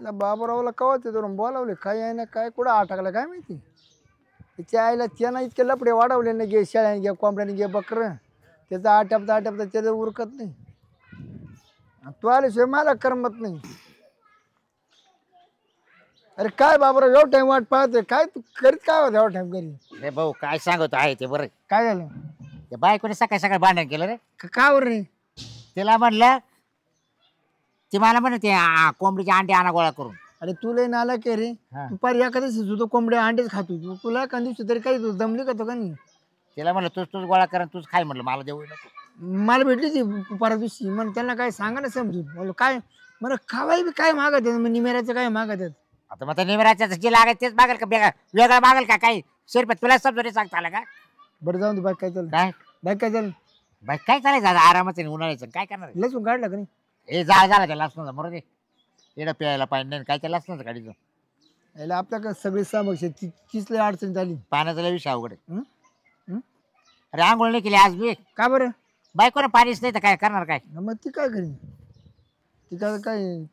याला बाबूरावला कवाच धरून बोलावले काय आहे ना काय कुठं आटकला काय माहिती तिच्या आईला त्यानं इतके लपडे वाढवले ना गे शेळ्याने घे कोंबड्याने घे बकरं त्याचा आटपता त्याचं उरकत नाही तू आल्याशिवाय मला करमत नाही. अरे काय बाबूराव एवढा टाइम वाट पाहतोय काय तू करीत काय होत एवढा टाइम घरी. रे भाऊ काय सांगतो आहे ते बरं. काय झालं ते बायकोने सकाळी सकाळी भांडण केलं रे. का बरं रे. तिला म्हणलं ती मला म्हणे ते कोंबडीचे अंडे आणा गोळा करून. अरे तू लय नाला के रे तू पार एखाद्या सुद्धा कोंबड्या अंडेच खातो तू तुला एखाद दिवशी तरी काही तू दमली का तो का नाही. तिला म्हणलं तूच गोळा कर तूच खाय म्हणलं मला देऊ नको. मला भेटली ती परवा दिवशी मग त्यांना काय सांगा ना समजून म्हणलं काय मला खावाय बी काय मागत आहेत मग निमेराचं काय मागत आहेत. आता मग निमेराच्या जे लागेल तेच मागेल का वेगळा मागेल का काही शिरपत तुला समजून सांगता आला का. बरं जाऊन तू बाईक काय चाल काय बाईक काय चाल बाईक काय चालायचं आता आरामाचं उन्हाळ्याचं काय करणार. लसूण काढला का नाही. हे झाला त्या लसणाचा बरोबर येणं प्यायला पाणी नाही काय त्या लसणाचं गाडीचं. याला आपल्याकडे सगळी समक्ष तीच लय अडचण झाली. पाण्याचा लय विषय अवघड आहे. अरे आंघोळ नाही केली आज मी. का बरं बायकोनं पाणीच नाही तर काय करणार काय. मग ती काय करीन ती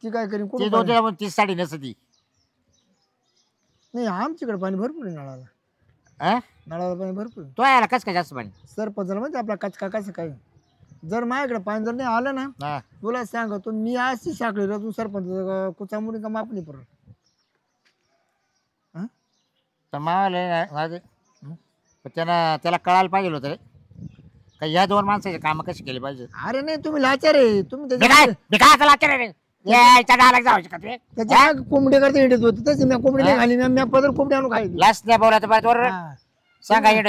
काय करीन ती दोन तीच साडी नसती. नाही आमच्याकडे पाणी भरपूर आहे नळाला. नळाला पाणी भरपूर तो यायला कस काय जास्त पाणी. सरपंचाला माहिती आपला कचका कसं काय जर माझ्याकडे पाणी जर नाही आलं ना तुला सांगतो मी अशी साखळी तू सरपंच कुचामुडी का मापणी परत. तर मावाला त्याला कळायला पाहिजे होतं रे का ह्या दोन माणसाचे काम कशी केली पाहिजे. अरे नाही तुम्ही लाचार आहे तुम्ही लाचार रे जाऊ शकत त्याच्या कोंबडी करता हिंडत होती तशी मी कोंबडी नाही खाली मी पदर कोंबडी आणून खायली. लस नाही बोला तर सांगा येत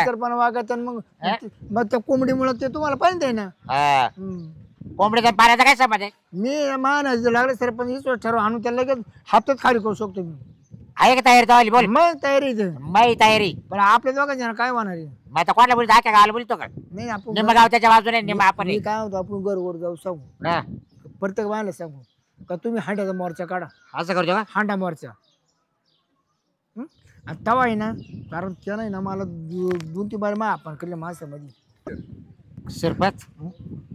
पण वागत मग त्या कोंबडीमुळे ते तुम्हाला पाहिजे आहे ना. कोंबडीचा पाण्याचा काय समज आहे. मी मानायचं लागलं सरपंच ठरव आणून त्याला लगेच हप्त्यात खाली करू शकतो मी. आहे का तयारी तवाली बोल. मग तयारी माही तयारी पण आपल्या दोघांच्या काय होणार आहे. मग आता कोणाला बोलतो धाक्या गावाला बोलतो का नाही आपण निम्म गाव त्याच्या बाजूने निम्म आपण काय होतो आपण वर जाऊ सांगू प्रत्येक बायला सांगू का तुम्ही हांड्याचा मोर्चा काढा असं करतो का. हांडा मोर्चा तवा आहे ना कारण त्या नाही ना मला 2-3 बार मा आपण केलं मासामध्ये. शिरपत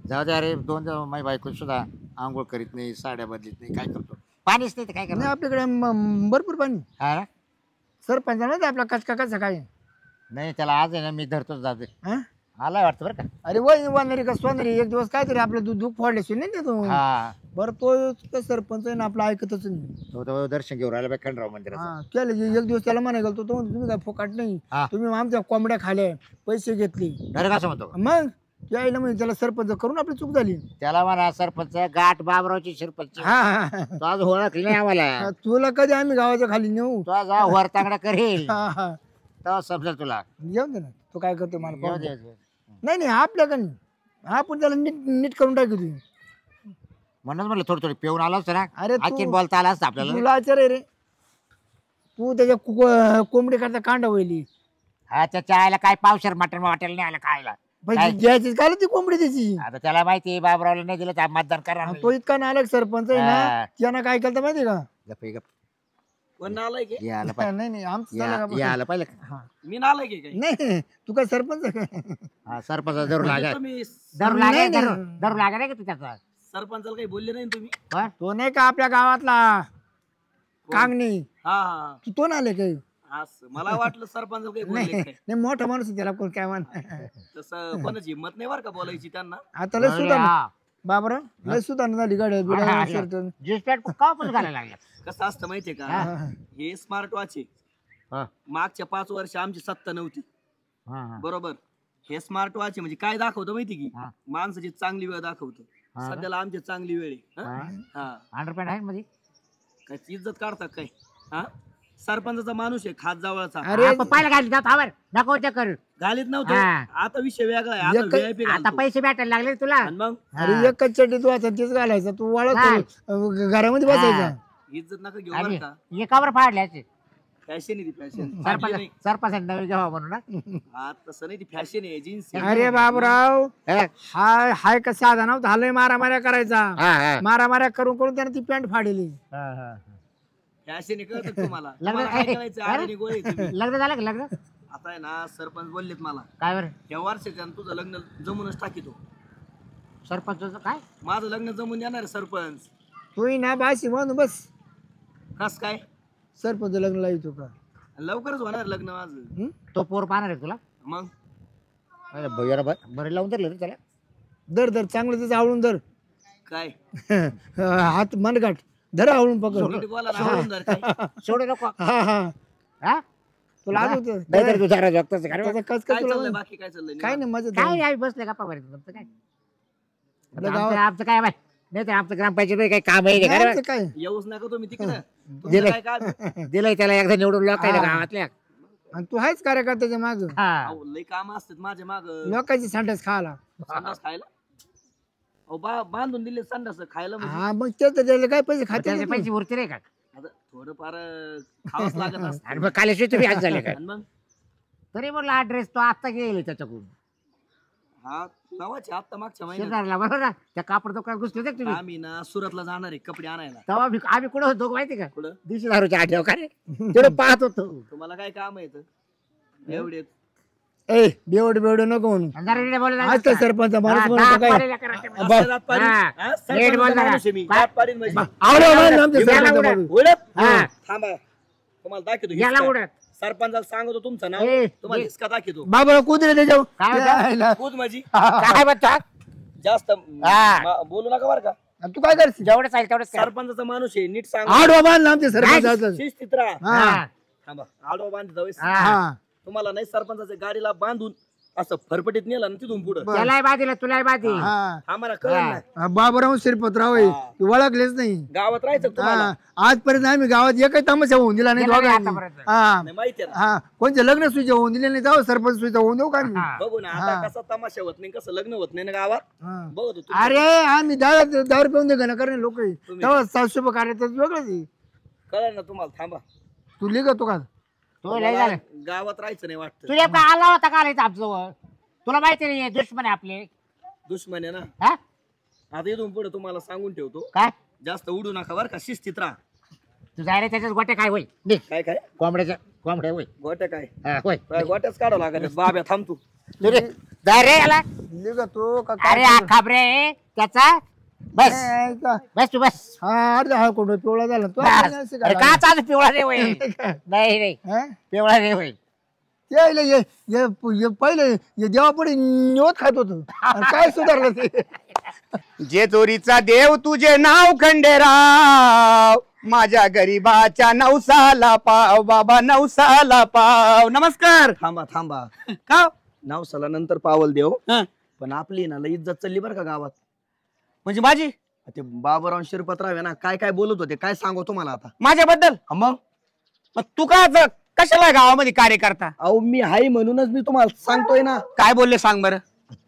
जाऊ दे अरे दोन माझी बायको सुद्धा आंघोळ करीत नाही साड्या बदलीत नाही काय करतो पाणीच नाही तर काय करणार. आपल्याकडे भरपूर पाणी. हा सरपंचा माहिती आपला कचका कसं काय नाही त्याला आज आहे ना मी धरतोच जाते आलाय वाटतं बरं का. अरे वय वानरी का सोनरी एक दिवस काहीतरी आपलं दूध फोडल्याशी नाही तो बरं तो सरपंच आहे ना आपला ऐकतच नाही. तो दर्शन घेऊन राहिला खंडराव मंदिरात केलं एक दिवस त्याला म्हणाय गेलो तो तुम्ही काय फुकाट नाही तुम्ही आमच्या कोंबड्या खाल्या पैसे घेतले कसं म्हणतो मग यायला म्हणजे त्याला सरपंच करून आपली चूक झाली. त्याला म्हणा सरपंच गाठ बाबरावची शिरपंच तो आज ओळखली नाही आम्हाला. तुला कधी आम्ही गावाच्या खाली नेऊ तो आज वर तांगडा करेल तेव्हा समजेल तुला. येऊन दे ना तो काय करतो मला नाही आपल्याकडे आपण त्याला नीट करून टाकू तुम्ही म्हणून म्हणलं थोडं पिऊन आला असतं ना. अरे आणखीन बोलता आला असतं आपल्याला. तुला आचार रे तू त्याच्या कोंबडी करता कांडा वळली. त्याच्या आईला काय पावशर मटण वाटेल नाही आला खायला घ्यायची काय ती कोंबडी त्याची. आता त्याला माहिती बाबरावला नाही दिलं तर मतदान करा. तो इतका नालायक सरपंच आहे ना त्यानं काय केलं माहिती का. नाही आलं पाहिलं मी नालायक आहे नाही तू काय सरपंच सरपंच धरू लागा धरू लागा नाही का तू त्याचा. सरपंचाला काही बोलले नाही तुम्ही. तो नाही का आपल्या गावातला कांगणी तो नाले काही मला वाटलं सरपंच काही बोलले नाही मोठा माणूस त्याला कोण काय मान तसं कोणाची हिंमत नाही बरं का बोलायची त्यांना. आता लय सुद्धा बाबरा लय सुद्धा झाली गाड्या कसं असतं माहितीये का हे स्मार्ट वॉच आहे. मागच्या 5 वर्ष आमची सत्ता नव्हती बरोबर. हे स्मार्ट वॉच म्हणजे काय दाखवतं माहिती की माणसाची चांगली वेळ दाखवतो. सध्याला आमची चांगली वेळ आहे. काय इज्जत काढतात काय. सरपंचाचा माणूस आहे खात जवळचा. घालीत नव्हतं आता विषय वेगळा आहे. आता पैसे भेटायला लागले तुला. मग अरे एकच चड्डीत वाचा तेच घालायचं तू वाळत घरामध्ये बसायचा. इज्जत नका घेऊ बरं का. एकावर फाडल्याचे फॅशन आहे ती फॅशन. सरपंच नवीन घ्यावा म्हणून ना तसं नाही ती फॅशन आहे जीन्स. अरे बाबूराव हाय का साधा नव्हता हलय मारामाऱ्या करायचा मारामाऱ्या करून करून त्याने ती पॅन्ट फाडली. फॅशन कळत तुम्हाला. लग्न झालं का लग्न. आता आहे ना सरपंच बोललेत मला काय बरं या वर्षाच्या तुझं लग्न जमूनच टाकीतो. सरपंच काय माझं लग्न जमून येणार सरपंच. तू ना बाशी म्हणून बस कस काय सरपंच लग्न लावतो का? लवकरच होणार लग्न माझं. तो पोर पाहणार आहे तुला? मग अरे भैया बरं लावून धरलं रे त्याला. दर चांगलं त्याचं आवळून दर. काय हात मनगाठ धर आवळून पकड. नीट बोला ना, आवरून धर काय. सोडू नको. हा हा हा तुला आठवतं? नाहीतर तू जरा जगतच त्याचा कस काय काय तुला चाललंय बाकी काय चाललंय? काय नाही मजा काय नाही बसले गप्पा मारत तुमचं काय आपल्या आमचं गावात आमचं काय बाय नाही तर आमचं ग्रामपंचायत काही काम आहे का रे? नाही, ते काय येऊच नका तुम्ही तिकडं. तुमचं दिलंय. काय काय दिलंय त्याला एकदा निवडून लोकायला हा. गावातल्या. आणि तू आहेच कार्यकर्त्याच्या माग हा अहो, लय काम असतात माझ्या माग. लोकांची संडास खायला. संडास खायला अहो बांधून दिले संडास खायला म्हणजे. हा मग ते तर त्याला काय पैसे खाते त्याचे का पैसे उरते रे का? आता थोडंफार खावंच लागत असतं. आणि मग कालेश्वर तुम्ही आज झाले काय? आणि मग तरी म्हणलं ऍड्रेस तो आता गेले त्याच्याकडून हा नावाचे आता मागच्या महिन्यात शेजारला बरोबर ना त्या कापड दुकानात घुसले होते का तुम्ही? आम्ही ना सुरतला जाणार आहे कपडे आणायला. तेव्हा आम्ही कुठं होतो माहिती का? कुठं? दिवशी दारूच्या आठव का रे तेवढं पाहत होतो. तुम्हाला काय काम आहे एवढे? ए बेवड नको म्हणून. आणि जरा नीट बोलायला आज तर सरपंच माणूस म्हणतो काय नीट बोल जरा. आवडं मानलं आमच्या सरपंच माणूस. थांबा तुम्हाला दाखवतो याला हिसका. उडत सरपंचाला सांगतो तुमचं नाव ए, तुम्हाला ए. हिसका दाखवतो. बाबा कुदरे त्याच्यावर काय होतं? यायला. कूद माझी काय म्हणतो? जास्त हा. बोलू नका बरं का. आणि तू काय करशील? जेवढं चालेल तेवढंच कर. सरपंचाचा माणूस आहे नीट सांग. आडवा बांधला आमच्या सरपंच. शिस्तीत राहा. हा. थांबा आडवा बांध जाऊ. हा. हा तुम्हाला नाही सरपंचाच्या गाडीला बांधून असं फरफटीत नेलं ना तिथून पुढं. त्यालाही बाधीला तुलाही बाधी. हा आम्हाला कळलं हा. ना. बाबराव शिरपतराव आहे. तू ओळखलेच नाही. गावात राहायचं तुम्हाला. हा आजपर्यंत आम्ही गावात एकही तमाशा होऊन दिला नाही गेला नाही दोघांनी. आतापर्यंत. हा नाही माहिती आहे ना. हा कोणते लग्न सुविधा होऊन दिले नाही जाऊ सरपंच सुविधा होऊन देऊ का आम्ही? हा. बघू ना आता कसा तमाशा होत नाही कसं लग्न होत नाही ना गावात. हा. बघतो तू. अरे आम्ही दारू पिऊन दे ना करणे लोक तेव्हा सातशे कार्य वेगळंच आहे. कळलं ना तुम्हाला. थांबा तू लिखतो का? तो लय झालं. गावात राहायचं नाही वाटतं. तुझ्या काय आला होता का आलायचा आमचं? तुला माहिती नाही दुश्मन आहे आपले. दुश्मन आहे ना. हा आता इथून पुढे तुम्हाला सांगून ठेवतो काय जास्त उडू नका बरं का. शिस्तीत राहा. तुझा रे त्याच्यात गोटे काय होईल निघ. काय काय कोंबड्या होईल. गोट्या काय हा, होय काय गोट्याच काढावं लागत. बाब्या थांब तू. तुझे जा रे याला. लिखतो का अरे हा खाबरे त्याचा बस बस तू बस. हा अर्धा हा कोण पिवळा झाला तो बस. अरे का चालू पिवळा रे होय नाही रे पिवळा रे होय. पहिले देवा पुढे निवत खात होत काय सुधारलं ते. जे चोरीचा देव तुझे नाव खंडेराव माझ्या गरीबाच्या नवसाला पाव बाबा नवसाला पाव. नमस्कार. थांबा थांबा. का नवसाला नंतर पावल देव. हं. पण आपली ना लई इज्जत चालली बरं का गावात. म्हणजे माझी ते बाबूराव शिरपतराव आहे ना काय काय बोलत होते काय सांगू तुम्हाला आता. माझ्याबद्दल मग तू का कशाला गावामध्ये कार्य करता? अहो मी हाय म्हणूनच मी तुम्हाला सांगतोय ना. काय बोलले सांग बरं.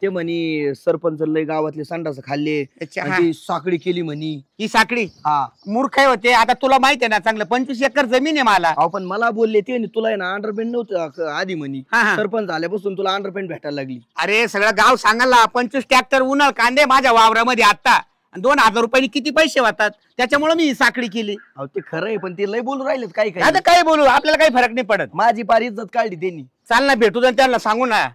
ते म्हणी सरपंच लय गावातले संडास खाल्ले अच्छा, आणि हा. ती साखळी केली म्हणी. ही साखळी हा मूर्ख होते. आता तुला माहिती आहे ना चांगलं 25 एकर जमीन आहे मला. अहो पण मला बोलले ते म्हणे, तुला आहे ना अंडरपेंट नव्हतं आधी म्हणी. हा, हा. सरपंच झाल्यापासून तुला अंडरपेंट भेटायला लागली. अरे सगळं गाव सांगायला 25 ट्रॅक्टर उन्हाळ कांदे माझ्या वावरामध्ये आता 2000 रुपयांनी किती पैसे वाटतात त्याच्यामुळे मी ही साखळी केली. अहो ते खरं आहे पण ते लय बोलू राहिलेत काय काय. आता काय बोलू आपल्याला काही फरक नाही पडत. माझी पार इज्जत काढली त्यांनी. चाल ना भेटू दे त्यांना सांगू ना.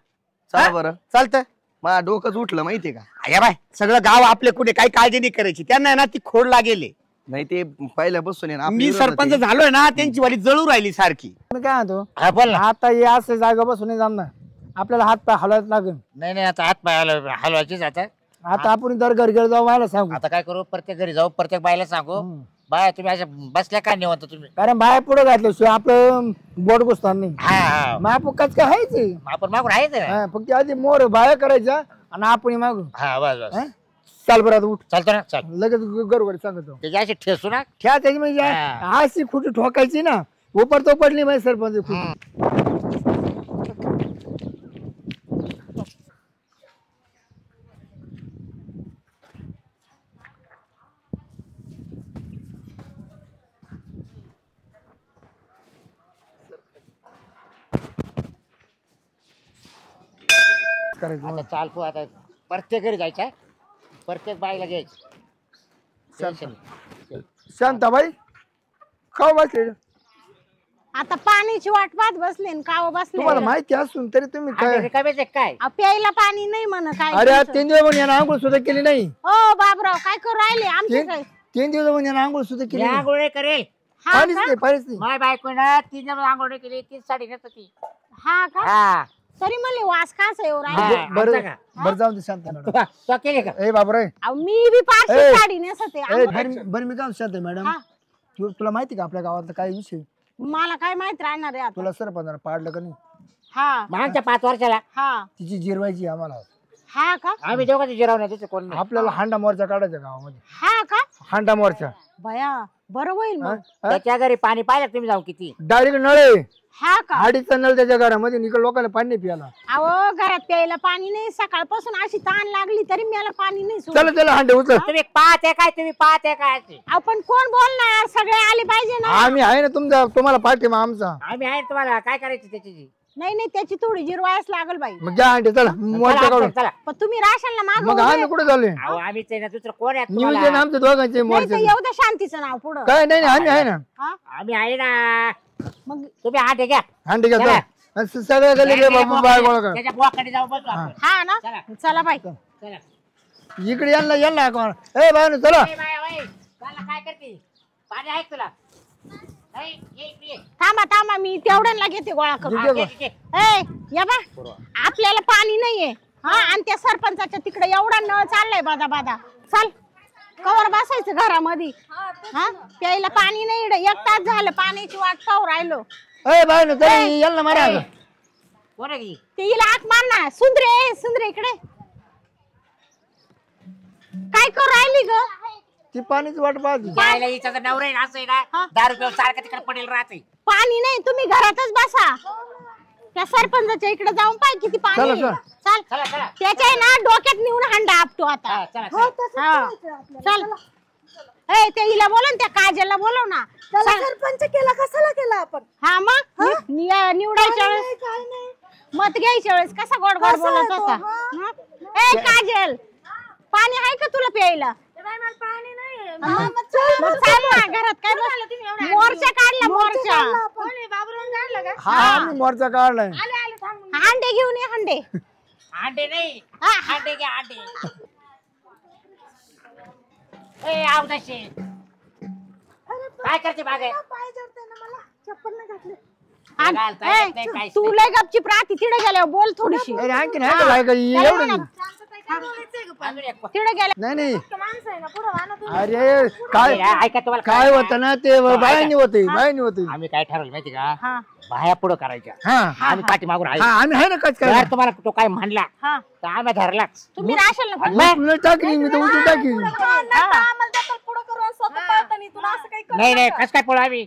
चला हा? बरं. चालतं. माझ्या डोकंच उठलं माहितीये का. अरे बाय सगळं गाव आपले कुठे काही काळजी नाही करायची. त्यांना आहे ना ती खोड लागेल. नाही ते पहिल्यापासून आहे ना आपल्या मी विरोधात सरपंच आहे. झालोय ना त्यांची वाली जळू राहिली सारखी. मी काय म्हणतो हा बोल ना. आता हे असं जागा बसून नाही जमणार आपल्याला हात पाय हलवायला लागेल. नाही नाही आता हात पाय हलवायचीच आता. आता आपण दर घर घर जाऊ व्हायला सांगू. आता काय करू प्रत्येक घरी जाऊ प्रत्येक बायला सांगू बाय तुम्ही अशा बसल्या का निवंत तुम्ही. कारण बाहेर पुढे घातल्याशिवाय आपलं बोट घुसणार नाही. हा हा मग आपण कच काय हायच आपण मागून आहेच ना. फक्त आधी मोर बाया करायच्या आणि आपण मागू. हा बस बस हं? चाल बरं आता उठ चालतो ना चाल. लगेच गरवर सांगतो त्याची अशी ठेसू ना. ठ्या त्याची म्हणजे हा. अशी खुटी ठोकायची ना उपर तो पडली माहिती सरपंच खुटी. करायचं आता चाल तू आता प्रत्येक घरी जायचं प्रत्येक बाईला घ्यायचं. टेन्शन नाही. शांताबाई खाऊ बसले आता पाण्याची वाट पाहत बसले न काव बसले. तुम्हाला माहिती असून तरी तुम्ही आणि काय रिकामेच आहे काय. प्यायला पाणी नाही म्हण काय. अरे आज 3 दिवस म्हणजे आंघोळ सुद्धा केली नाही. ओ बाबराव काय करू राहिले आमचे काय. 3 दिवस म्हणजे आंघोळ सुद्धा केली मी नाही. आंघोळ करेल हा पाणीच का? नाही पाणीच नाही. माय बायको ना तिने आंघोळ केली तीच साडी नेसत ती. हा का हा तरी म्हणले वास काच येऊ राहिला. हा. बरं आमचा का? बरं जाऊन दे शांत मॅडम. तो केली का? ए बाबराय अहो, मी बी पारशी ए. साडी नेसते बरं मी काय शांत मॅडम हा. तुला माहिती का आपल्या गावातला काय विषय मला काय माहित राहणार आहे आता. तुला सरपंचाला पाडलं का नाही हा मागच्या 5 वर्षाला हा तिची जिरवायची आम्हाला. हा का आम्ही दोघांची जिरवणार तिथे कोण नाही. आपल्याला हांडा मोर्चा काढायचा गावामध्ये. हा का हांडा मोर्चा बया बरं होईल मग. त्याच्या घरी पाणी पाहिलं तुम्ही जाऊ किती. डायरेक्ट नळे हा का हाडीचा नळ त्याच्या घरामध्ये इकडे लोकांना पाणी नाही प्यायला. अहो घरात प्यायला पाणी नाही सकाळपासून अशी ताण लागली तरी मला पाणी नाही सुटत. चला चला हांडे उचल. तुम्ही पाहते काय तुम्ही पाहते काय असे. आपण कोण बोलणार सगळे आले पाहिजे ना. आम्ही आहे ना तुमचा तुम्हाला पाठिंबा आमचा. आम्ही आहे तुम्हाला काय करायचं त्याची. नाही नाही त्याची थोडी जिरवायच लागल बाई. मग घ्या हांडे चला मोर्चा काढून. चला पण तुम्ही राशनला मग मागवलं आम्ही कुठे चाललोय अहो, आम्हीच आहे ना दुसरं कोण आहे नियोजन तुम्हाला? आमच्या दोघांचे नाही तर मोर्चा. येऊ द्या शांतीचं नाव पुढं. काय नाही नाही, आम्ही आहे ना हा? आम्ही आहे ना. मग तुम्ही हात घ्या हांडे घ्या चला. चला. सगळ्या गल्ली बाय गोळा कर. त्याच्या बोकाकडे जाऊ बसू आपण. हा ना चला. चला बाई. चला. इकडे यांना यांना कोण ए बाय चला. ए बाया, वय. चला, काय करते पाणी आहे का तुला. ए, ये इकडे ये. थांबा मी तेवढ्याला घेते गोळा करून. ठीक आहे ये, बा. ये. ए या बा आपल्याला पाणी नाहीये हा आणि त्या सरपंचाच्या तिकडे एवढा नळ चाललाय बादा बादा. चल कवर बसायचं घरामध्ये. हा प्यायला पाणी नाही इकडे. 1 तास झालं पाण्याची वाट पाहू राहिलो. ए बाय चला यांना मारा. कोण आहे की? ते हिला हात मार ना. सुंदरे इकडे काय करू राहिली ग. ती पाणीच वाट पाहते. जायला हिचा तर नवरा आहे ना, असं आहे हा. ना 10 रुपये सारखं तिकडे पडेल राहते. पाणी नाही तुम्ही घरातच बसा. त्या सरपंचाच्या इकडे जाऊन पाय किती पाणी चला, आहे. चला. चल चला चला त्याच्या आहे ना डोक्यात नेऊन हांडा आपतो आता. हा, चला, चला. हा. चल ए ते हिला बोलव त्या काजलला बोलव ना. सरपंच केला कशाला केला आपण? हा मग निवडायच्या वेळेस मत घ्यायच्या वेळेस कसा गोड गोड बोलत होता. हं? ए काजल पाणी आहे का तुला प्यायला. पाणी नाही. मग चाल ना घरात काय बस. मोर्चा काढला मोर्चा. बाबूराव काढला का? हा आम्ही मोर्चा काढलाय. हांडे घेऊन ये हांडे. अंडे नाही हा. अंडे घ्या अंडे. ए आव तसे काय करते बागे. पाय जोडते ना मला. चप्पल नाही घातली. घालता येत नाही, काहीच तू लय गपचीप राहती तिकडे गेल्यावर बोल थोडीशी. अरे आणखी नाही का काय एवढं नाही. अजून एक तिकडे गेल्या नाही नाही माणसं आहे ना पुढं वाहन तुम्ही. अरे काय ऐका तुम्हाला काय होतं ना ते बायानी होते आम्ही काय ठरवलं माहिती का हा बाया पुढं करायच्या हा आम्ही पाठीमागून हा आहे. आम्ही आहे ना कच काय जर तुम्हाला तो काय म्हणला हा तर आम्ही धरलाच. तुम्ही राशाल ना तुला टाकली मी तर उचलून टाकली. आम्हाला त्यात पुढं करून स्वतः पळताना तुला असं काही करू नाही नाही नका. कस काय पळू आम्ही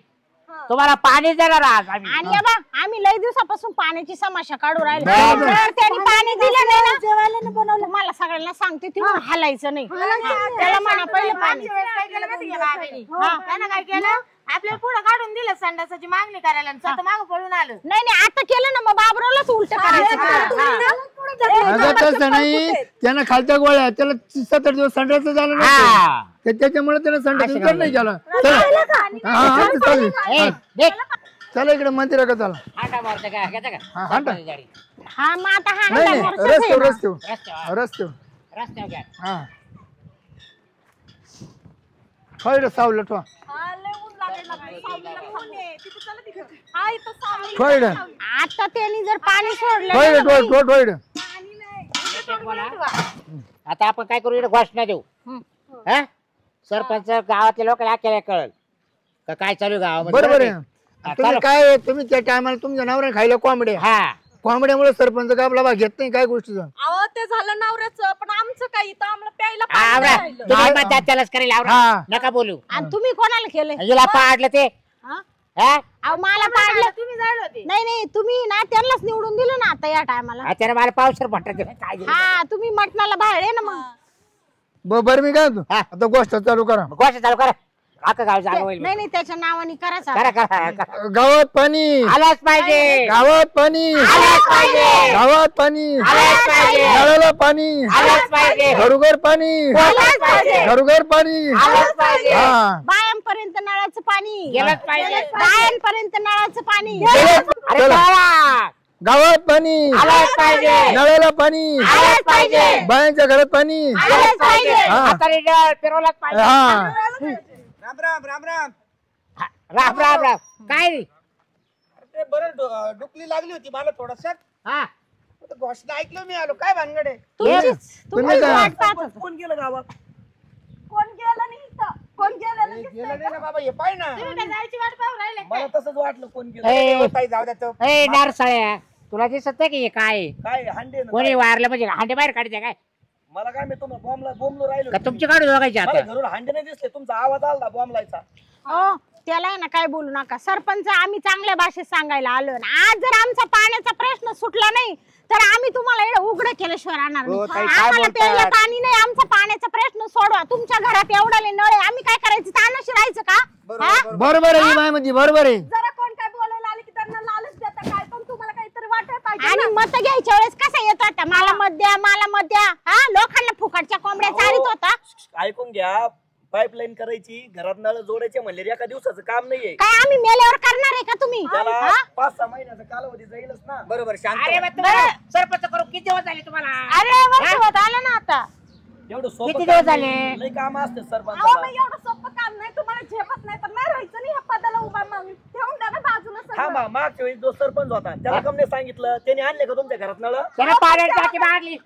तुम्हाला पाणी देणार आज आम्ही. आणि या बा आम्ही लय दिवसापासून पाण्याची समस्या काढू राहिलो. बरोबर. जर त्यांनी पाणी दिलं नाही ना जेवायला नाही बनवलं. मला सगळ्यांना सांगते ती हलायचं नाही. त्याला म्हणा पहिलं पाणी. मागच्या वेळेस काय केलं माहिती का बाबांनी? हा. त्यानं काय केलं आपल्याला पुढं काढून दिलं संडासाची मागणी करायला आणि स्वतः मागं पळून आलं. नाही आता केलं ना मग बाबरावलाच उलट करायचं. अगं तसं नाही त्यानं खालच्या गोळ्या त्याला 7-8 दिवस संडासचं झालं नाही हा. त्याच्यामुळे त्यानं संडास नाही केला. चला हा चालेल. ए, देख. चला इकडे मंदिरा का चला. हांडा मारते का घेता का हा, हांडा. जाडी. हा मग आता हा नाही हांडा नाही मोर्चाच आहे रस्त्यावर ना. रस्त्यावर रस्त्यावर रस्त्यावर रस्त्यावर घ्या. हा फळ सावलं ठेवा फळ आता त्यांनी जर पाणी सोडलं फळ ना बाई, ठोड आता आपण काय करू इकडे घोषणा देऊ. हा? सरपंच गावातल्या लोकांना केल्या कळल का काय चालू आहे गावामध्ये. बरोबर आहे. हा, तुम्ही चालू. काय तुम्ही त्या टायमाला तुमच्या नवऱ्याने खायला कोंबड्या हा कोंबड्यामुळे सरपंच का आपला भाग घेत नाही काय गोष्टीचा. अहो ते झालं नवऱ्याचं पण आमचं काही तर आम्हाला प्यायला पाणी आवरा. नाही राहिलं. तुम्ही म्हणतात त्यालाच करेल आवरा. हा. नका बोलू. आणि तुम्ही कोणाला केलंय. हिला पाडलं ते हा? हा? अहो मला पाडलं. तुम्ही जायला होते. नाही तुम्ही ना त्यांनाच निवडून दिलं ना आता या टायमाला. हा, त्याने मला पावसर म्हणतात ते. काय दिलं? हा तुम्ही मटणाला बाहेर आहे ना मग. बरं मी काय म्हणतो, हा. आता गोष्ट चालू करा. घोषणा चालू करा. अख्खा गाव जागा होईल. नाही त्याच्या नावाने करायचं. करा करा करा. गावात पाणी आलाच पाहिजे. गावात पाणी आलाच पाहिजे. गावात पाणी आलाच पाहिजे. नळाला पाणी आलाच पाहिजे. घरोघर पाणी आलाच पाहिजे. घरोघर पाणी आलाच पाहिजे. हा बायांपर्यंत नळाचं पाणी. गेलंच पाहिजे. बायांपर्यंत नळाचं पाणी. अरे चला. चला. गावात पाणी आलाच पाहिजे. नळाला पाणी आलाच पाहिजे. बायांच्या घरात पाणी आलाच पाहिजे. हा. आता फिरवलाच पाहिजे. हा राम राम राम राम. राम राम राम. काय रे? ते बरं डुकली लागली होती मला थोडस हा घोषणा ऐकलं मी आलो काय भानगड आहे तुम्ही काय वाट पाहत होता. कोण गेलं गावात? कोण गेलं नाही इथं? कोण गेलेलं दिसतंय गेलं का? नाही ना बाबा हे पाय ना तुम्ही काय जायची वाट पाहू राहिले काय? मला तसंच वाटलं कोण गेलं. ए, ताई जाऊ द्या तो. ए नारसाळ्या तुला दिसत नाही की हे काय आहे? काय हांडे ना कोणी काय? वारलं म्हणजे हांडे बाहेर काढते काय मला काय मी तुम्हाला बोंबलो राहिलो. का तुमची काढू दोघायची मला आता घरून हांडे नाही दिसले, तुमचा आवाज आला बॉम्बलायचा. हो त्याला आहे ना काय बोलू नका. सरपंच आम्ही चांगल्या भाषेत सांगायला आलो ना. आज जर आमचा पाण्याचा प्रश्न सुटला नाही तर आम्ही तुम्हाला एवढं उघड केल्याशिवाय राहणार हो, नाही. ताई, काय आम्हाला बोलतात? प्यायला पाणी नाही, आमचा पाण्याचा प्रश्न सोडवा. तुमच्या घरात एवढाले नळ आहे, आम्ही काय करायचं? तानाशी राहायचं का? हा? बरोबर आहे माय म्हणजे बरोबर आहे. जरा कोण काय बोलायला आले की त्यांना लालच देता काय, पण तुम्हाला काहीतरी वाटायला पाहिजे आणि ना. मत घ्यायच्या वेळेस कसं येत होता? मला मत द्या, मला मत द्या. हा लोकांना फुकटच्या कोंबड्या चारित होता. ऐकून घ्या, पाईपलाईन करायची, घरात नळ जोडायचे म्हणले एका दिवसाचं काम नाहीये. काय आम्ही मेल्यावर करणार आहे का तुम्ही? त्याला हा? 5-6 महिन्याचा कालावधी जाईलच ना. बरोबर शांत अरे व्हा. मग तुम्हाला सरपंच करू किती दिवस झाले तुम्हाला अरे वर्षभर आलं ना आता. एवढं सोपं किती काम दिवस नाही. झाले? लई काम असते अहो सरपंचाला. मग एवढं सोपं काम नाही, तुम्हाला झेपत नाही तर नाही राहायचं नाही. ह्या पदाला उभा मग ठेवून द्या ना बाजूला सगळं. थांबा, मागच्या वेळी जो सरपंच होता त्याला कमने सांगितलं, त्याने आणले का तुमच्या घरात नळ? त्याला पाण्याची टाकी मारली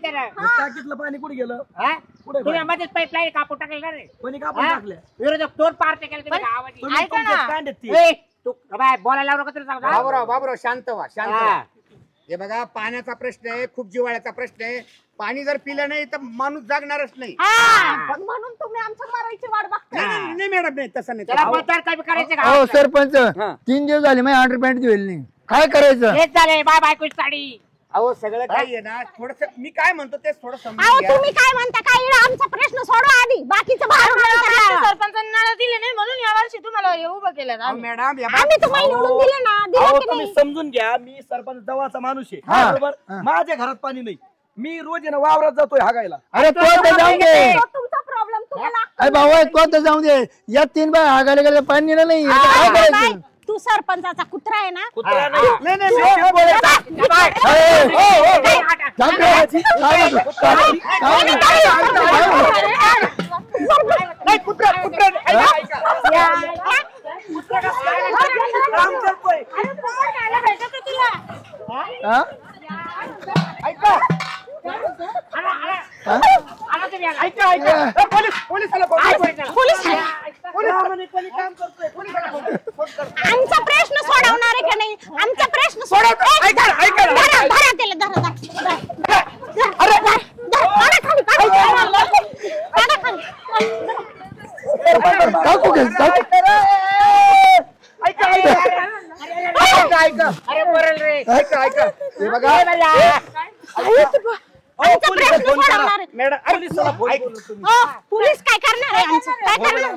त्याला टाकीतलं पाणी कुठे गेलं? हा? कुठे तुम्ही मध्येच पाईपलाईन कापून टाकलं ना रे कोणी कापून हा? टाकल्या? विरोधक तोड पार्टी केलं तुम्ही गावाची. तुम्ही ऐका ना. तुमच्यात कांड्यात ती. ए, तू बाय बोलायला लावू नका तुला सांगतो. बाबूराव शांत व्हा शांत हा. व्हा. हे बघा पाण्याचा प्रश्न आहे, खूप जिव्हाळ्याचा प्रश्न आहे. पाणी जर पिलं नाही तर माणूस जागणारच नाही. पण म्हणून तुम्ही आमच्या मरायची वाट बघताय. नाही, नाही मॅडम नाही तसं नाही. त्याला मतदार काय करायचं का हो सरपंच हा. 3 दिवस झाले माझी अंडरपॅन्ट दिली नाही. काय करायचं? हेच झाले बाय बायकोची साडी अहो सगळं काही आहे ना थोडस मी काय म्हणतो ते थोडं समजून अहो घ्या. तुम्ही काय म्हणता? काय इकडं आमचा प्रश्न सोडवा आधी, बाकीचं बाहेर नंतर लावा. सरपंचांनी नळ दिले नाही म्हणून या वर्षी तुम्हाला हे उभं केलं अहो, आम्ही. मॅडम या बा- आम्ही तुम्हाला निवडून दिलं ना, अहो, दिलं की तुम्ही नाही? समजून घ्या, मी सरपंच जवळचा माणूस आहे हा. बरोबर. हा. माझ्या घरात पाणी नाही, मी रोज आहे ना वावरात जातोय हागायला. अरे तो तर जाऊ दे. तो तुमचा प्रॉब्लेम तुम्हाला अरे भाऊ तो तर जाऊ दे. या 3 बाय हागायला गेले पाणी नेलं नाही. आता काय बाय, करायचं? तू सरपंचाचा कुत्रा आहे ना? कुत्रा नाही. नाही नाही मी बोलायचं. ए, हो, हो, हो. जाऊ दे. नाही कुत्रा कुत्रा ऐका. काम करतोय. हा? ऐका आला तुम्ही आला. ऐका ऐका ए, पोलिसाला फोन करा. पोलीस आहे. प्रामाणिकपणे काम करतोय. आमचा प्रश्न सोडवणार आहे का नाही? आमचा प्रश्न सोडव. ऐका ना, ऐका ना. धरा, धरा त्याला, धरा, धरा. अरे पाडा खाली, पाडा खाली. टाकू घे, टाकू. ऐका ऐका ऐका अरे बोरल रे ऐका ऐका हे बघा आमचा प्रश्न सोडवणार आहे. मॅडम पोलिसाला फोन करून तुम्ही. हो, पोलीस काय करणार आहे आमचं? काय करणार?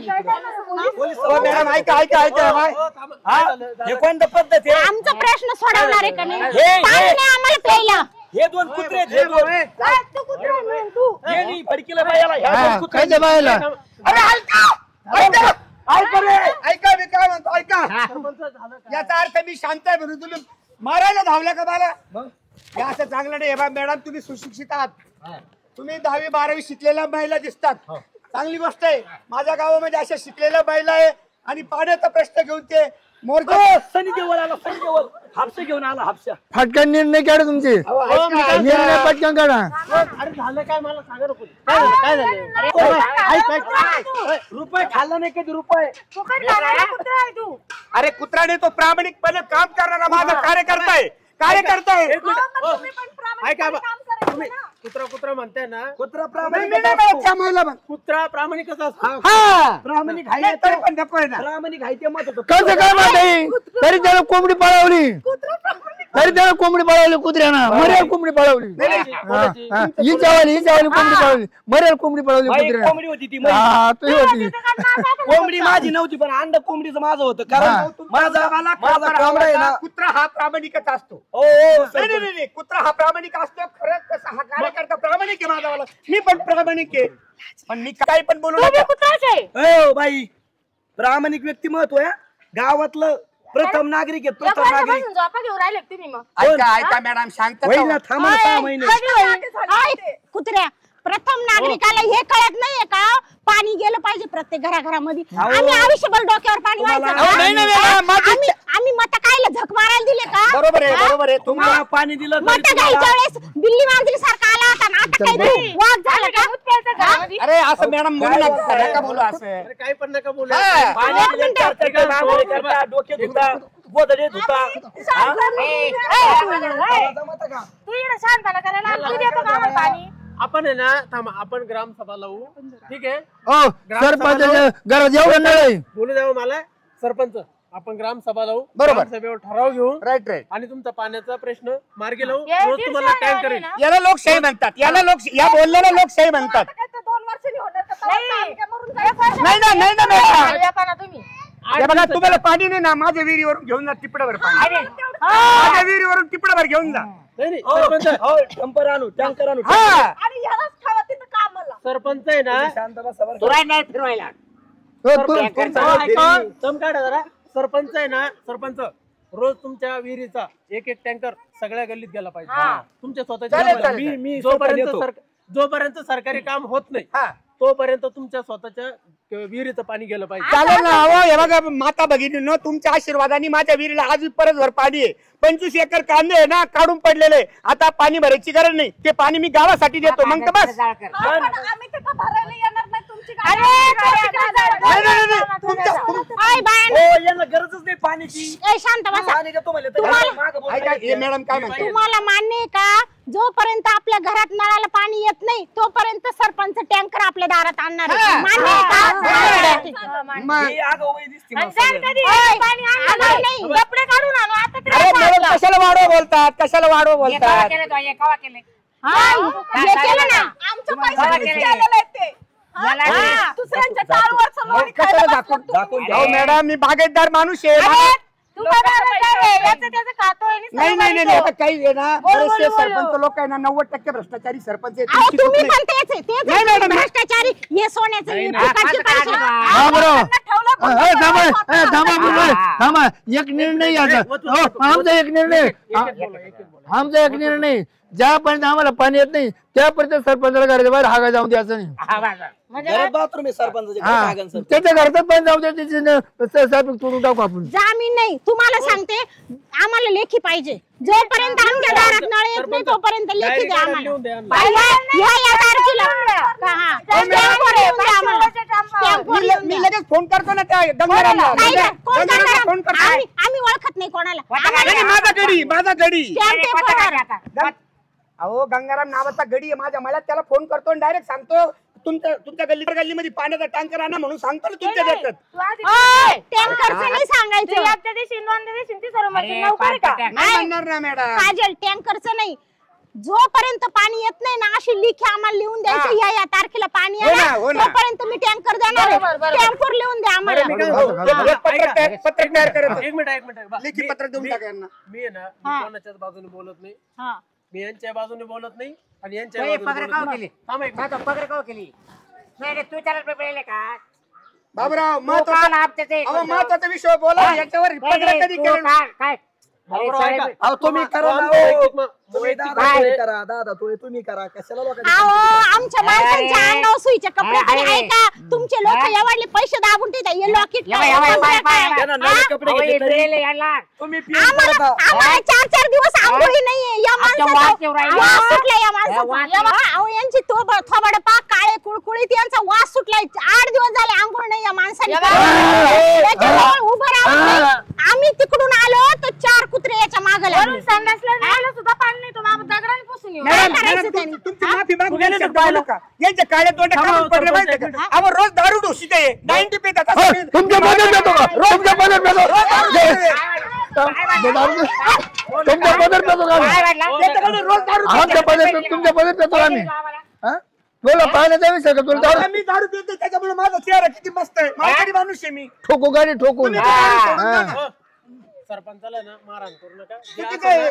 हो मॅडम ऐका ऐका ऐका हा? हे कोणतं पद्धत आहे? आमचा प्रश्न सोडवणार आहे का नाही? हे- पाणी नाही आम्हाला प्यायला. हे 2 कुत्रे आहेत, हे 2. तू कुत्रा आहे म्हणून तू. हे नाही फडकीला बायाला, ह्या हा, 2 कुत्रे. काय ते बायला? अरे ऐका ऐका ऐका रे ऐका मी काय म्हणतो ऐका याचा अर्थ मी शांत आहे म्हणून तुम्ही मारायला धावल्या का मला हे असं चांगलं नाही हे बा मॅडम तुम्ही सुशिक्षित आहात तुम्ही 10वी 12वी शिकलेल्या महिला दिसतात चांगली गोष्ट आहे माझ्या गावामध्ये अशा शिकलेल्या महिला आहे आणि पाण्याचा प्रश्न घेऊन ते मोर्चा हो, सनी देवल आला, सनी देवल. हापशा घेऊन आला, हापशा. फटकन निर्णय काढा तुमचे. निर्णय पटकन काढा. रुपये खाल्ला नाही कधी रुपये. फुकट खाणारा कुत्रा आहे तू. अरे कुत्राने तो प्रामाणिकपणे काम करणारा माझा कार्यकर्ता आहे कार्यकर्ता आहे मग तुम्ही पण प्रामाणिकपणे काम करायचं ना. कुत्रा नाही, प्रामाणिक नाही, नाही, त्या महिला पण. कुत्रा प्रामाणिकच असतो. हा प्रामाणिक नाही, आहे तरी पण नको आहे ना प्रामाणिक आहे ते मत होतं. कसं काय म्हणताय? तरी त्याला कोंबडी पळवली. तरी त्याला कोंबडी पळवली कुत्र्यानं. मरेल कोंबडी पळवली. ही चावली कोंबडी पळवली. मरेल कोंबडी पळवली बाई, कुत्र्यानं. कोंबडी होती ती बाई. हा तुझी होती. कोंबडी माझी नव्हती पण अंड कोंबडीचं माझं होतं कारण माझा कोंबडा आहे ना. कुत्रा हा प्रामाणिकच असतो ओ, ओ, नाही, नाही, नाही, कुत्रा हा प्रामाणिक असतो खरंच तसा हा कार्यकर्ता प्रामाणिक आहे माझावाला मी पण प्रामाणिक आहे पण मी काही पण बोलू तू बी नका कुत्राच आहे. ओ बाई, प्रामाणिक व्यक्तिमत्व आहे गावातलं प्रथम नागरिक आहे, या प्रथम नागरिक. वर्षापासून झोपा घेऊन राहिले का तुम्ही मग? ऐका ऐका मॅडम शांत होईल ना, व्हा. थांबा ना 6 महिने. ऐक, कुत्र्या प्रथम नागरिकाला हे कळत नाहीये का पाणी गेलं पाहिजे प्रत्येक घराघरामध्ये. आम्ही आयुष्यभर डोक्यावर पाणी आम्ही मत कायला झक मारायला दिले का? बरोबर आहे तुम्हाला पाणी दिलं तरी मत घ्यायच्या वेळेस बिल्ली मांजरी सारखा आला होता ना, आता काय तू वाघ झाला का? अरे असं मॅडम बोलू नका बोलू असं. काही पण नका बोलू. पाणी दिलं तर काय मांजरी करता, डोके धुता, गोदडे धुता. तू इकडे शांतपणा करायला तू देतो का आम्हाला पाणी? आपण आहे ना थांबा, आपण ग्रामसभा लावू. ठीक आहे, हो सरपंच घरात एवढं नळ आहे. बोलू द्यावं मला. सरपंच आपण ग्रामसभा लावू. बरोबर. सभेवर ठराव घेऊन राईट आणि तुमचा पाण्याचा प्रश्न मार्गी लावू. हे रोज तुम्हाला टँकर येईल. याला लोकशाही म्हणतात. या बोलण्याला लोकशाही म्हणतात. आता काय तर 2 वर्षांनी होणार का? तेव्हा आम्ही काय मरून जायचं? नाही ना मॅडम. येता ना तुम्ही. हे बघा तुम्हाला पाणी नाही ना, माझ्या विहिरीवरून घेऊन जा टिपडाभर पाणी. माझ्या विहिरीवरून टिपडाभर घेऊन जा. नाही सरपंच. टँकर आणू हा आणि ह्यालाच खावा तिथं कामाला. सरपंच आहे ना, शांत बसा बरं. तुला नाही फिरवायला दम काढा जरा. सरपंच आहे ना, सरपंच रोज तुमच्या विहिरीचा एक टँकर सगळ्या गल्लीत गेला पाहिजे. तुमच्या स्वतःच्या. मी जोपर्यंत सरकारी काम होत नाही तोपर्यंत तुमच्या स्वतःच्या विहिरीचं पाणी गेलं पाहिजे. चालेल ना. अहो हे बघा माता भगिनींनो, तुमच्या आशीर्वादाने माझ्या विहिरीला आज परत भर पाणी आहे. 25 एकर कांदे आहे ना काढून पडलेले. आता पाणी भरायची गरज नाही. ते पाणी मी गावासाठी देतो. मग तर बस. पण आम्ही तिथं भरायला येणार नाही तुमची गाडी. ओय बाय यांना गरजच नाही पाण्याची. शांत बसा. पाणी देतो म्हणले तर मागं बोलू ऐका, हे मॅडम काय म्हणतात? तुम्हाला मान्य आहे का? जोपर्यंत आपल्या घरात नळाला पाणी येत नाही तोपर्यंत सरपंच टँकर आपल्या दारात आणणार आहे. मान्य आहे का? ही आगाऊबाई दिसते मला सांग सगळ्यात. कधी ओय, पाणी आणलं आणलं नाही. नाही. कपडे काढून आणू आता तरी अरे मॅडम कशाला वाढव बोलतात? हाय, हे केलं ना. आमच्या पैशाने केलेलं आहे ते. हा, दुसऱ्यांच्या 4 वर्ष लोणी खायला कशाला बसलो दाखवून? तुम्ही. अहो मॅडम मी बागायतदार माणूस आहे. तू बघायला काय आहे? याचं त्याचं खातोय आणि नाही सगळं आता काही आहे ना, बरेचसे सरपंच लोक आहे ना 90% भ्रष्टाचारी सरपंच आहेत. अहो, तुमची चूक तुम्ही नाही. पण तेच आहे. तेच नाही, आहे. मॅडम. भ्रष्टाचारी हे सोन्याचं हे फुकटचे पैसे. हा बरोबर. ठेवलं थांबा एक निर्णय आता. आमचा एक निर्णय आमचा एक निर्णय ज्यापर्यंत आम्हाला पाणी येत नाही त्यापर्यंत सरपंचाला घराच्या बाहेर हागा जाऊन द्यायचं नाही. घरात बाथरूम आहे सरपंचाच्या. त्याच्या घरातच पण जाऊ द्या. तोडून टाकू आपण. जामीन नाही. तुम्हाला सांगते आम्हाला लेखी पाहिजे. जोपर्यंत आमच्या दारात नळ येत नाही तोपर्यंत लेखी द्या आम्हाला. या तारखेला हा टॅम्पोवर येऊन द्या आम्हाला. टॅम्पोवर येऊन मी द्या. लगेच फोन करतो ना त्या गंगारामला. नाही, नाही. कोण गंगारामला फोन करणार? करतो. आम्ही ओळखत नाही कोणाला. नाही, माझा गडी टॅम्पोवर. अहो गंगाराम नावाचा गडी आहे माझ्या मळ्यात. त्याला फोन करतो आणि डायरेक्ट सांगतो तुमच्या गल्लीमध्ये पाण्याचा टँकर आणा म्हणून सांगतो ना तुमच्या देतात. ओय, टँकरचं नाही सांगायचं. नाही म्हणणार ना मॅडम. काजल, टँकरचं नाही. जोपर्यंत पाणी येत नाही ना अशी लिखी आम्हाला लिहून द्यायची. या तारखेला पाणी हो ना, येणार हो ना. तोपर्यंत मी टँकर देणार आहे. टॅम्पोवर लिहून द्या आम्हाला. पत्रक तयार करत एक मिनिट लेखी पत्रक देऊन टाका यांना. मी आहे ना, मी कोणाच्याच बाजूने बोलत नाही. हा. मी यांच्या बाजूने बोलत नाही आणि यांच्या बाजूने बोलत नाही. थांब एक मिनिट. बाबूराव महत्वाचा विषय बोला. याच्यावर पत्रक कधी केलं? अहो तुम्ही करा ना, हो. तुम्ही दादा करा, दादा तुम्ही करा. कशाला लोकांनी अहो, आमच्या माणसांच्या अंगावर सुईचे कपडे तरी आहे का? तुमचे लोक एवढे पैसे दाबून ठेवतात. हे लॉकेट त्यांना नवे कपडे घेतले तरी तुम्ही पिऊन करता. आम्हाला 4-4 दिवस आंघोळी नाहीये. या माणसाचा वास सुटला. या माणसाचा. अहो, यांची थोबड पाक काळे कुळकुळीत यांचा वास सुटलाय. 8 दिवस झाले आंघोळ नाही या माणसाने. त्याच्यामुळे उभं राहून आम्ही तिकडून आलो तर 4 कुत्रे याच्या मागे लागले. सुद्धा पाणी नाही. तो दगडाने पुसून येऊ. काय करायचं त्यांनी? तुमची माफी मागू शब्द बोलू का? यांच्या काळ्या तोंड काढून पडले माहिती का? अहो रोज दारू ढोशीत आहे. 90 पेतात असं. तुमच्या मदत देतो का? तुमच्या मदत देतो. तुमच्या मदत देतो का? रोज दारू आमच्या पदर तुमच्या पदर देतो आम्ही. तुला पाहण्याचा विषय का? तुला दारू मी दारू पितो त्याच्यामुळे माझा चेहरा किती मस्त आहे. माझा माणूस आहे मी. ठोकू गाडी ठोकून. सरपंचाला ना मारहाण करू नका. चुकीचं आहे.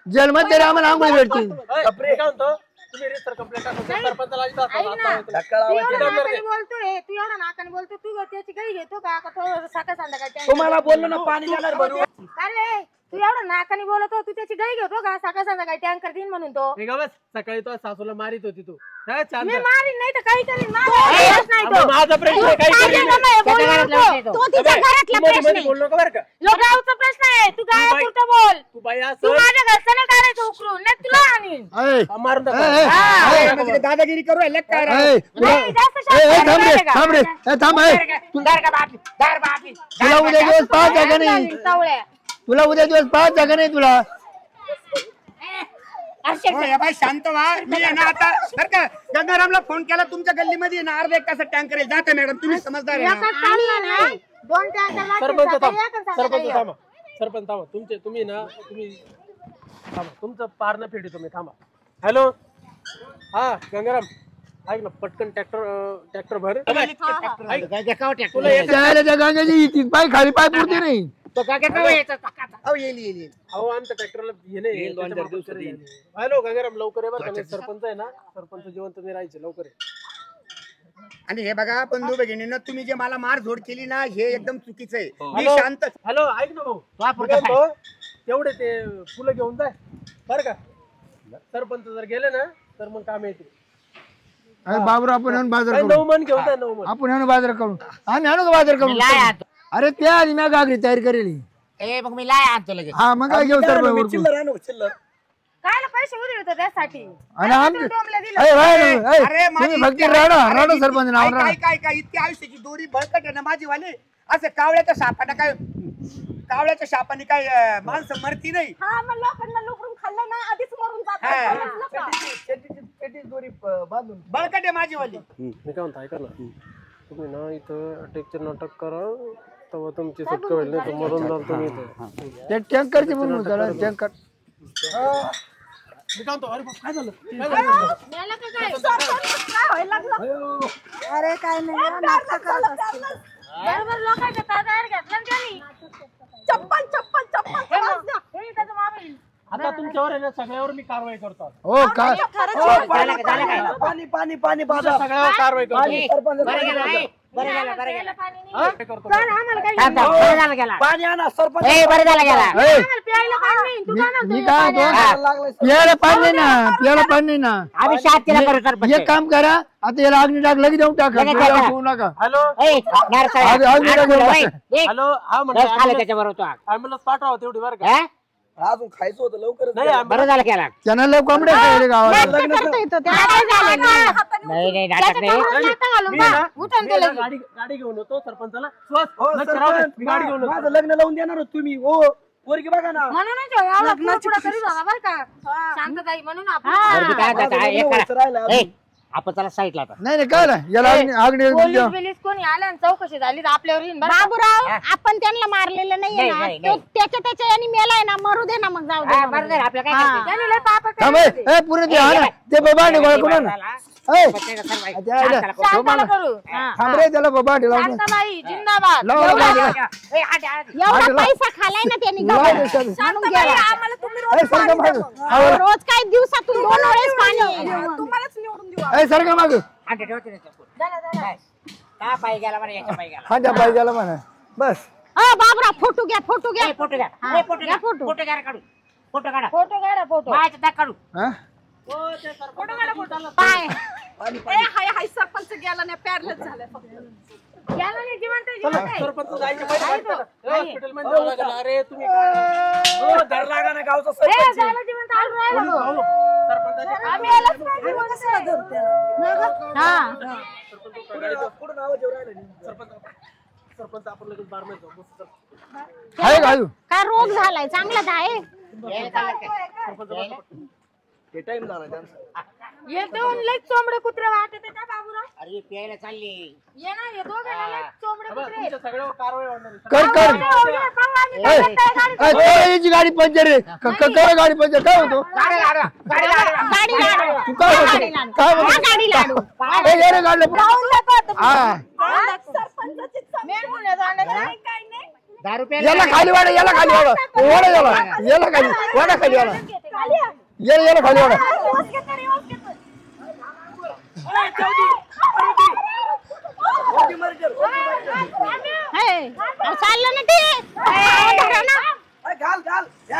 जेलमध्ये आम्हाला आंघोळी भेटतील. मी काय म्हणतो, तुम्ही रजिस्टर कंप्लेंट टाकून सरपंचाला इथं असं बोलतोय तू एवढा नाकाने बोलतो. तू त्याची काही घेतो का? सकाळ संध्याकाळ तुम्हाला बोललो ना पाणी देणार भरून. अरे तू एवढा नाकाने बोलतो. तू त्याची गाई घेतो का? सकाळ संध्याकाळी टँकर देईन म्हणून तो. बस. सकाळी तो सासूला मारित होती तू. काय छान मी मारीन नाही तर काही करीन. तो माझा प्रश्न आहे, काही माझ्या करू नावाने बोलू त्याच्या नको. घरातला विषय तो तिच्या घरातला मध्ये प्रश्न मध्ये आहे. बोलू नका बरं का लो गावचा प्रश्न आहे तू काय बाई- पुरतं बोल तू बाई तू असं माझ्या घरचं नाही काढायचं उकरून नाही तुला आणीन ऐ, मारून टाका. ऐ, ऐ, ऐ, म्हणजे दादागिरी करू राहिले काय राव? ऐ, तुला- नाही, जास्त ऐ, ऐ, शांत थांब रे राहिले का? थांब रे ऐ, थांब ऐ. तुला उद्या दिवस पाच जागा नाही सावळ्या तुला उद्या दिवस पाच जागा नाही तुला हो, या बाई शांत व्हा. मी आहे ना आता बरं का गंगारामला फोन केला तुमच्या गल्लीमध्ये ना अर्धा 1 तासात टँकर येईल. जाता मॅडम तुम्ही समजदार आहे ना. दोन टँकर सरपंच लागतील, थांब सकाळी एक आणि सरपंच संध्याकाळी थांबा सरपंच थांबा तुम्ही थांबा तुमचं पारणं फेडी तुम्ही थांबा. हॅलो हा गंगाराम ऐक ना पटकन ट्रॅक्टर भर ऐक, तुला येतं- त्याला त्या गंगाची पाय खाली पाय पुरते नाही हो, येईल अहो आमच्या ट्रॅक्टरला हे नाही येईल 2-4 त्याच्यामुळे दिवसात लवकर येईल. येईल. हॅलो गंगाराम लवकर आहे बरं का नाही, सरपंच आहे ना सरपंच जिवंत नाही राहायचे लवकर आहे. आणि हे बघा बंधू भगिनीनं तुम्ही जे मला मारझोड केली ना हे एकदम चुकीचं आहे. मी हॅलो शांत हॅलो ऐक ना भाऊ मी काय म्हणतो, तेवढे ते फुलं घेऊन जाय बरं का सरपंच जर गेले ना तर मग काम येते बाबूराव आपण आणून बाजार काय करू 9 मन घेऊन जाय 9 मन आपण आणू बाजार करू आम्ही आणू का बाजार करू अरे त्या आधी मी गागरी तयारी करेली ए मग मी लाय आणतो लगेच. हा मग काय घेऊ सर चिल्लर आणू चिल्लर काय पैसे उधळतो त्यासाठी आणि आमचे डोंबलं दिलं. अरे तुम्ही फक्त राडा सरपंच नाव राडा काय इतकी आयुष्याची दोरी बळकट आहे ना माझी वाली असं कावळ्याच्या शापाने काय माणसं मरती नाही. हा मग लोकांना लुकडून खाल्लं ना आधीच मरून जातात दोरी बांधून बळकट आहे माझी वाली. मी काय म्हणतो ऐका ना तुम्ही ना इथं अटॅकचे नाटक करा तेव्हा तुमची सुटका होईल नाही तर मरून जाल तुम्ही इथं ते टँकरची म्हणून त्याला टँकर मी काय म्हणतो अरे बाप, काय झालं काय झालं याला का काय? काय व्हायला लागलं? अरे काय नाही नाटक करत असते. बरोबर लोकांच्या ताब्यात घेतलं ना त्यांनी. चप्पल चप्पल चप्पल समज द्या. हे त्याचं मोबाईल. आता तुमच्यावर आहे ना सगळ्यावर मी कारवाई करतो आता. हो काय पाणी पाणी पाणी बाबा तुमच्या सगळ्यावर कारवाई करतो प्यायला पाणी नाही. काय करतो चल, आम्हाला काही थांब, थांब, बरं झालं गेला. पाणी आणा सरपंच ए बरं झालं गेला. ऐ, आम्हाला प्यायला पाणी नाही. तू काय मी म्हणतो? काय म्हणतो प्यायला पाणी नाही ना प्यायला पाणी नाही ना आम्ही शांतीला करू सरपंच. एक काम करा आता याला अग्नी टाक लगेच देऊन टाका लगेच डोळ्यावर टाका. ठेवू नका हॅलो ए, नारसाळ्या. आज- आज आठ गेला. वय. ए, हॅलो हा लस खाल्लं म्हणलं त्याच्याबरोबर तो. ॲम्ब्युलन्स पाठवा तेवढी बरं का हा? अजून खायचं होतं लवकरच नाही बरं झालं केला. त्यांना लय कोंबड्या खायले गावाला नाटकं करतोय तो त्याला काय झालं नाही. नाही नाही नाटक नाही. नाटक घालून मी बा. ना- उठून मी ते ना लगेच. गाडी घेऊन येतो सरपंचाला हो, लक्ष राहू दे, सरपंच, मी गाडी घेऊन येतो. माझं लग्न लावून देणार होत तुम्ही हो पोरगी बघा ना म्हणूनच एवढा पुढं तरी झाला बरं का शांतताई म्हणून आपण बरं, मी काय म्हणतो, माझं एक लग्न करा. व्हायचं राहिलं अजून. ए, आपण त्याला साईडला आता. नाही नाही काय याला अग्नी पोलीस बिलीस कोणी आलं आणि चौकशी झाली तर आपल्यावर येईन बरं का? बाबूराव आपण त्यांना मारलेलं नाहीये नाही, ना नाही, तो नाही. त्याच्या याने मेलाय ना मरू दे ना मग जाऊ दे हा, ना बरं मग. झालं, आपल्याला काय हा. करायचं? त्यांनी लय पाप थांब केले. ए पुरे ते हा ना ते बाबा गोळा करू ना झाला. ए त्याला सर्व- त्या आईला- शांताला करू. शांताला करू थांब रे त्याला बाबा लावून शांताबाई जिंदाबाद लाव ए, आठ, आठ. एवढा पैसा खालाय ना त्यांनी लाव गव्हाचा. देशात. म्हणून गेला. आम्हाला तुम्ही ए सरका माग रोज काय दिवसातून 2 वेळेस पाणी तुम्हालाच निवडून देऊ ए सरका माग आठ ठेवते ना त्याच्यावर. काय? का पाय गेला बरं याच्या पाय गेला. हा त्या बाई गेला म्हणा बस बाबरा फोटो घ्या फोटो घ्या ए, फोटो घ्या. हा, ए, फोटो घ्या घ्या. फोटो. फोटो घ्या रे, काढू. फोटो काढा. फोटो काढा फोटो बाळाचा दाग काढू. हा फोटो काढा फोटो पाय हाय सरपंच गेला नाही पॅरलेस झालं फक्त गेला नाही जिवंत आहे, जिवंत आहे. सरपंच जायच्या पहिले आहे तो. हॉस्पिटल मध्ये जावं लागेल. अरे तुम्ही काय हो धर लागा ना गावचा ए, सरपंच झालं जिवंत आलो राहिलो तो. भाऊ, सरपंचाच्या आम्ही यालाच नाही जिवंत आहे. हा कुठून आवाज येऊ राहिला सरपंच आपण लगेच बार मध्ये जाऊ. बस, चल. आहे का अजून काय रोग झालाय चांगलाच आहे यायला चाललं काय? ते टाइम झाला त्यांचा येतो लय चोंबडे कुत्रे वाटते त्या बाबूराव अरे प्यायला चालली. ये ना हे दोघं लय चोंबडे बघा, कुत्रे तुमच्या सगळ्यावर कारवाई होणार आहे. कर कर याची गाडी पंचर आहे कर गाडी पंचर काय होतो गाडी लाडू. गाडी लाडू. गाडी लाडू तू काय होतो गाडी लाडू काय हा, होतो गाडी लाडू ए, ये रे गाडलं हा सरपंचाची मेन मुलं जाण्याचं काय नाही दारू प्यायला याला खाली वाडा याला खाली वाडा वाडा याला खाली वाडा खाली वाडा याला खाली वाडा हे, अहो, चाललं ना ते अहो, धरा ना. घाल घाल ए,